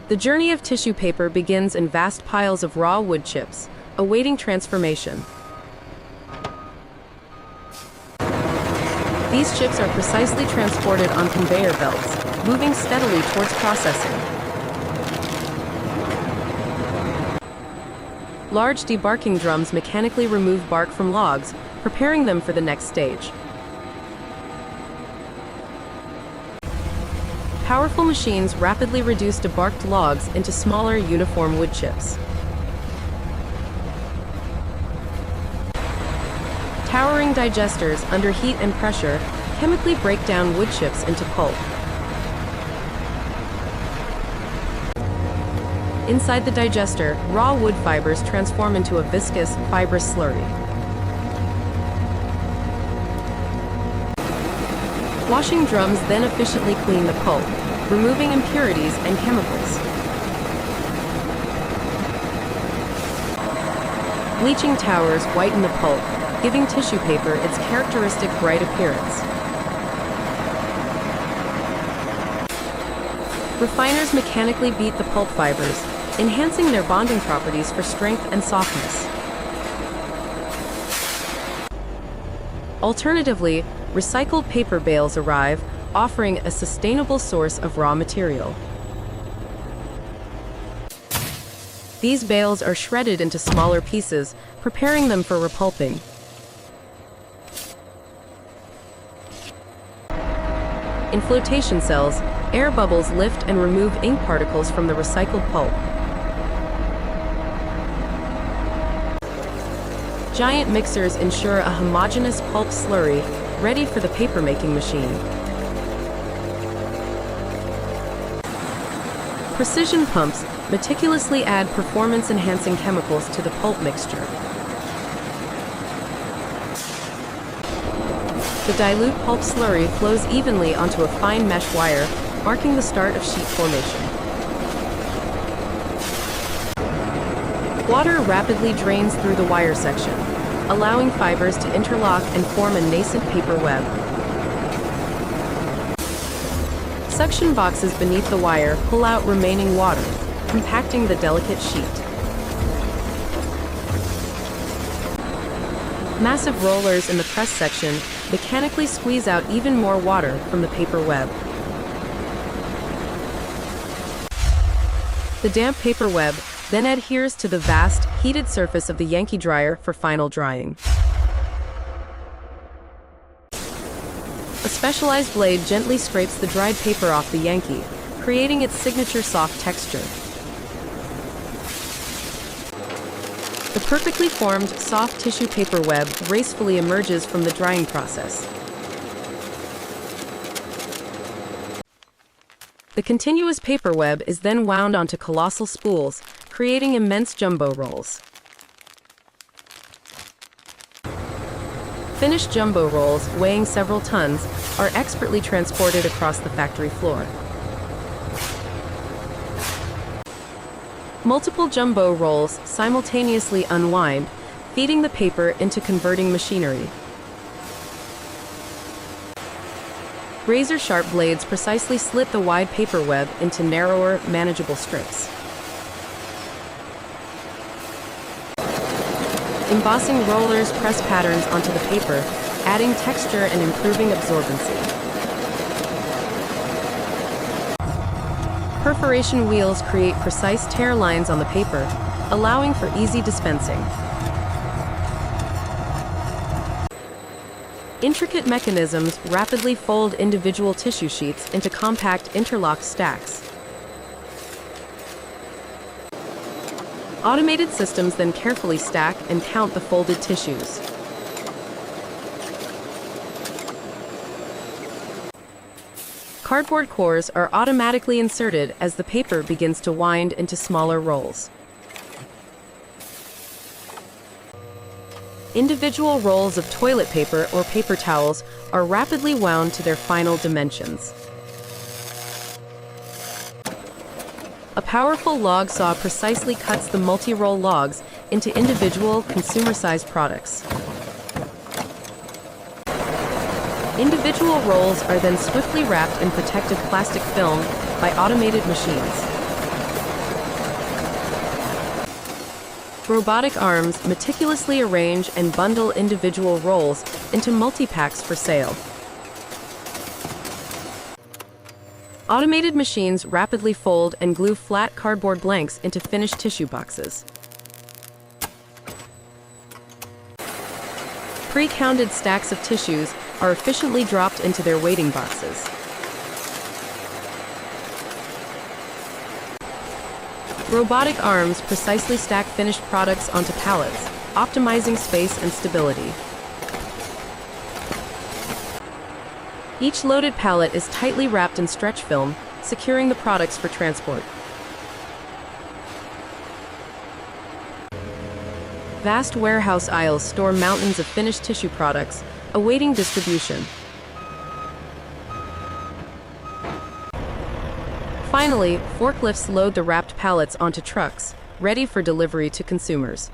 The journey of tissue paper begins in vast piles of raw wood chips, awaiting transformation. These chips are precisely transported on conveyor belts, moving steadily towards processing. Large debarking drums mechanically remove bark from logs, preparing them for the next stage. Powerful machines rapidly reduce debarked logs into smaller, uniform wood chips. Towering digesters, under heat and pressure, chemically break down wood chips into pulp. Inside the digester, raw wood fibers transform into a viscous, fibrous slurry. Washing drums then efficiently clean the pulp, removing impurities and chemicals. Bleaching towers whiten the pulp, giving tissue paper its characteristic bright appearance. Refiners mechanically beat the pulp fibers, enhancing their bonding properties for strength and softness. Alternatively, recycled paper bales arrive, offering a sustainable source of raw material. These bales are shredded into smaller pieces, preparing them for repulping. In flotation cells, air bubbles lift and remove ink particles from the recycled pulp. Giant mixers ensure a homogeneous pulp slurry, ready for the paper-making machine. Precision pumps meticulously add performance-enhancing chemicals to the pulp mixture. The dilute pulp slurry flows evenly onto a fine mesh wire, marking the start of sheet formation. Water rapidly drains through the wire section, allowing fibers to interlock and form a nascent paper web. Suction boxes beneath the wire pull out remaining water, compacting the delicate sheet. Massive rollers in the press section mechanically squeeze out even more water from the paper web. The damp paper web then adheres to the vast, heated surface of the Yankee dryer for final drying. A specialized blade gently scrapes the dried paper off the Yankee, creating its signature soft texture. The perfectly formed, soft tissue paper web gracefully emerges from the drying process. The continuous paper web is then wound onto colossal spools, creating immense jumbo rolls. Finished jumbo rolls, weighing several tons, are expertly transported across the factory floor. Multiple jumbo rolls simultaneously unwind, feeding the paper into converting machinery. Razor-sharp blades precisely slit the wide paper web into narrower, manageable strips. Embossing rollers press patterns onto the paper, adding texture and improving absorbency. Perforation wheels create precise tear lines on the paper, allowing for easy dispensing. Intricate mechanisms rapidly fold individual tissue sheets into compact interlocked stacks. Automated systems then carefully stack and count the folded tissues. Cardboard cores are automatically inserted as the paper begins to wind into smaller rolls. Individual rolls of toilet paper or paper towels are rapidly wound to their final dimensions. A powerful log saw precisely cuts the multi-roll logs into individual consumer-sized products. Individual rolls are then swiftly wrapped in protective plastic film by automated machines. Robotic arms meticulously arrange and bundle individual rolls into multi-packs for sale. Automated machines rapidly fold and glue flat cardboard blanks into finished tissue boxes. Pre-counted stacks of tissues are efficiently dropped into their waiting boxes. Robotic arms precisely stack finished products onto pallets, optimizing space and stability. Each loaded pallet is tightly wrapped in stretch film, securing the products for transport. Vast warehouse aisles store mountains of finished tissue products, awaiting distribution. Finally, forklifts load the wrapped pallets onto trucks, ready for delivery to consumers.